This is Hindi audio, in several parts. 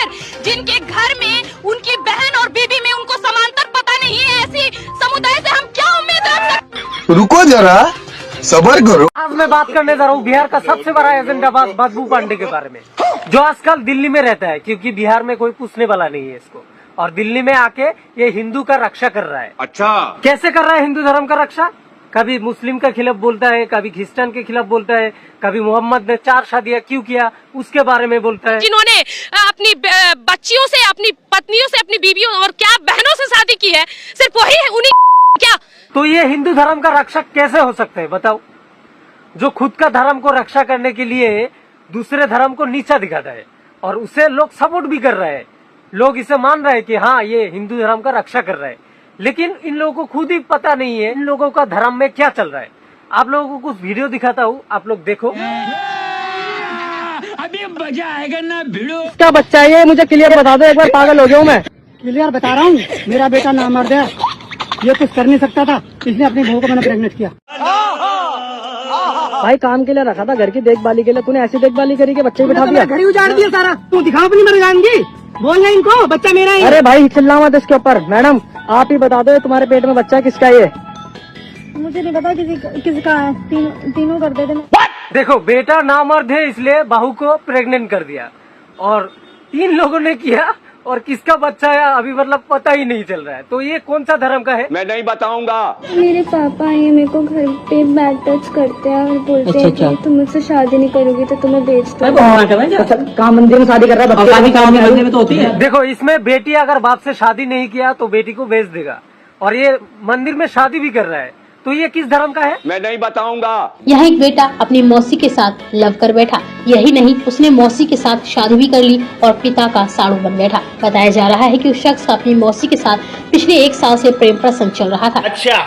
समांतर, जिनके घर में उनकी बहन और बीबी में उनको समांतर पता नहीं है, ऐसी समुदाय से हम क्या उम्मीद रख सकते? रुको जरा, सबर करो। आज मैं बात करने जा रहा हूँ बिहार का सबसे बड़ा एजेंडा बदबू पांडे के बारे में, जो आजकल दिल्ली में रहता है, क्योंकि बिहार में कोई पूछने वाला नहीं है इसको, और दिल्ली में आके ये हिंदू का रक्षा कर रहा है। अच्छा, कैसे कर रहा है हिंदू धर्म का रक्षा? कभी मुस्लिम के खिलाफ बोलता है, कभी क्रिश्चियन के खिलाफ बोलता है, कभी मोहम्मद ने 4 शादियां क्यों किया उसके बारे में बोलता है। जिन्होंने अपनी बच्चियों से, अपनी पत्नियों से, अपनी बीवियों और क्या बहनों से शादी की है, सिर्फ वही है उन्हीं क्या? तो ये हिंदू धर्म का रक्षक कैसे हो सकते हैं बताओ, जो खुद का धर्म को रक्षा करने के लिए दूसरे धर्म को नीचा दिखाता है, और उसे लोग सपोर्ट भी कर रहे हैं। लोग इसे मान रहे हैं कि हाँ ये हिंदू धर्म का रक्षा कर रहा है, लेकिन इन लोगों को खुद ही पता नहीं है इन लोगों का धर्म में क्या चल रहा है। आप लोगों को कुछ वीडियो दिखाता हूँ, आप लोग देखो। अभी मजा आएगा ना भिड़ो। क्या बच्चा है ये, मुझे क्लियर बता दो, एक बार पागल हो गया हूँ मैं। क्लियर बता रहा हूँ, मेरा बेटा नामर्द है, ये कुछ कर नहीं सकता था, इसने अपनी बहू को मैंने प्रेग्नेंट किया। भाई काम के लिए रखा था, घर की देखभाली के लिए, तूने ऐसी देखभाली करी कि बच्चे बिठा दिया। घर ही उजाड़ दिया सारा। तू दिखाओ अपनी मर्दानगी, बोलना इनको बच्चा मेरा ही। अरे भाई चिल्ला मत इसके ऊपर। मैडम आप ही बता दो तुम्हारे पेट में बच्चा किसका ये? मुझे नहीं पता किसका है, तीनों कर देते। देखो बेटा नामर्द है इसलिए बहू को प्रेग्नेंट कर दिया, और 3 लोगों ने किया, और किसका बच्चा है अभी मतलब पता ही नहीं चल रहा है। तो ये कौन सा धर्म का है? मैं नहीं बताऊंगा। मेरे पापा ये मेरे को घर पे बैड टच करते हैं और बोलते हैं कि तुम मुझसे शादी नहीं करोगी तो तुम्हें बेच दो। काम मंदिर में शादी कर रहा है, काम में तो होती है। देखो इसमें बेटी अगर बाप से शादी नहीं किया तो बेटी को बेच देगा, और ये मंदिर में शादी भी कर रहा है, तो ये किस धर्म का है? मैं नहीं बताऊंगा। यहाँ एक बेटा अपनी मौसी के साथ लव कर बैठा, यही नहीं उसने मौसी के साथ शादी भी कर ली और पिता का साड़ू बन बैठा। बताया जा रहा है कि उस शख्स का अपनी मौसी के साथ पिछले 1 साल से प्रेम प्रसंग चल रहा था। अच्छा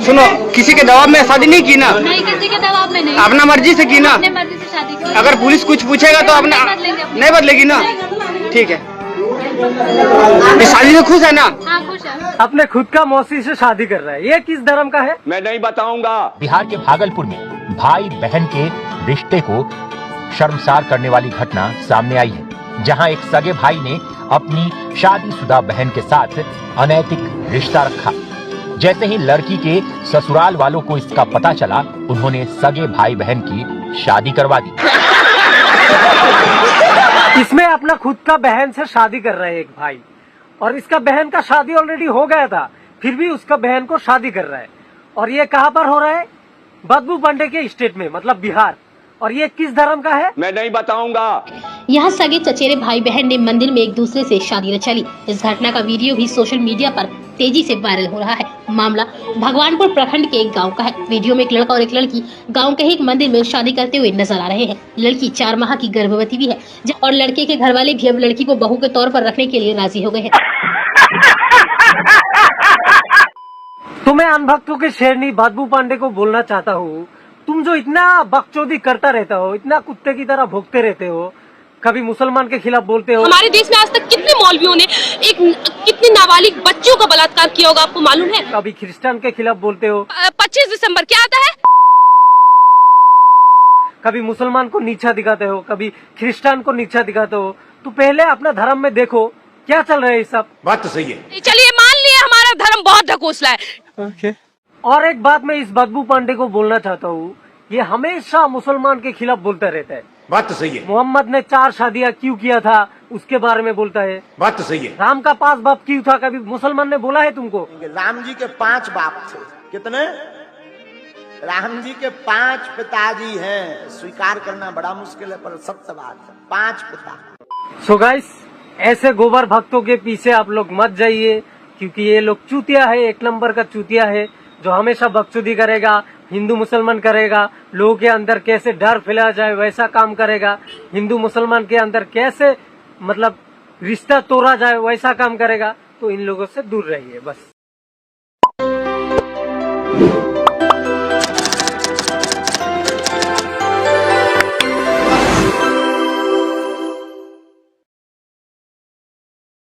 सुनो, किसी के दबाव में शादी नहीं की ना? नहीं, किसी के दबाव में नहीं, अपना मर्जी से की ना? अपने मर्जी से शादी की। अगर पुलिस कुछ पूछेगा तो अपना नहीं बदलेगी ना? ठीक है, शादी से खुश है ना? हाँ खुश है। अपने खुद का मौसी से शादी कर रहा है, ये किस धर्म का है? मैं नहीं बताऊंगा। बिहार के भागलपुर में भाई बहन के रिश्ते को शर्मसार करने वाली घटना सामने आई है, जहां एक सगे भाई ने अपनी शादीशुदा बहन के साथ अनैतिक रिश्ता रखा। जैसे ही लड़की के ससुराल वालों को इसका पता चला, उन्होंने सगे भाई बहन की शादी करवा दी। इसमें अपना खुद का बहन से शादी कर रहा है एक भाई, और इसका बहन का शादी ऑलरेडी हो गया था, फिर भी उसका बहन को शादी कर रहा है। और ये कहाँ पर हो रहा है? बदबू पांडे के स्टेट में, मतलब बिहार। और ये किस धर्म का है? मैं नहीं बताऊंगा। यहाँ सगे चचेरे भाई बहन ने मंदिर में एक दूसरे से शादी रचा ली। इस घटना का वीडियो भी सोशल मीडिया पर तेजी से वायरल हो रहा है। मामला भगवानपुर प्रखंड के एक गांव का है। वीडियो में एक लड़का और एक लड़की गांव के ही एक मंदिर में शादी करते हुए नजर आ रहे हैं। लड़की 4 माह की गर्भवती भी है, और लड़के के घर वाले भी अब लड़की को बहू के तौर पर रखने के लिए राजी हो गए हैं। तो मैं अनभक्तों के शेरनी बदबू पांडे को बोलना चाहता हूँ, तुम जो इतना बकचोदी करता रहता हो, इतना कुत्ते की तरह भोगते रहते हो, कभी मुसलमान के खिलाफ बोलते हो। हमारे देश में आज तक कितने मौलवियों ने कितने नाबालिग बच्चों का बलात्कार किया होगा, आपको मालूम है? कभी क्रिश्चियन के खिलाफ बोलते हो। 25 दिसंबर क्या आता है? कभी मुसलमान को नीचा दिखाते हो, कभी क्रिश्चियन को नीचा दिखाते हो। तो पहले अपना धर्म में देखो क्या चल रहा है। सब बात तो सही है। चलिए मान लिया हमारा धर्म बहुत ढकोसला है। और एक बात मैं इस बदबू पांडे को बोलना चाहता हूँ, ये हमेशा मुसलमान के खिलाफ बोलता रहता है। बात तो सही है। मोहम्मद ने 4 शादियां क्यों किया था उसके बारे में बोलता है। बात तो सही है। राम का 5 बाप क्यों था, कभी मुसलमान ने बोला है तुमको? राम जी के 5 बाप थे। कितने? राम जी के 5 पिताजी हैं। स्वीकार करना बड़ा मुश्किल है, पर सत्य बात है, 5 पिता। सो गाइस, ऐसे गोबर भक्तों के पीछे आप लोग मत जाइए, क्योंकि ये लोग चूतिया है, 1 नंबर का चूतिया है, जो हमेशा बकचोदी करेगा, हिंदू मुसलमान करेगा, लोगों के अंदर कैसे डर फैला जाए वैसा काम करेगा, हिंदू मुसलमान के अंदर कैसे मतलब रिश्ता तोड़ा जाए वैसा काम करेगा। तो इन लोगों से दूर रहिए बस।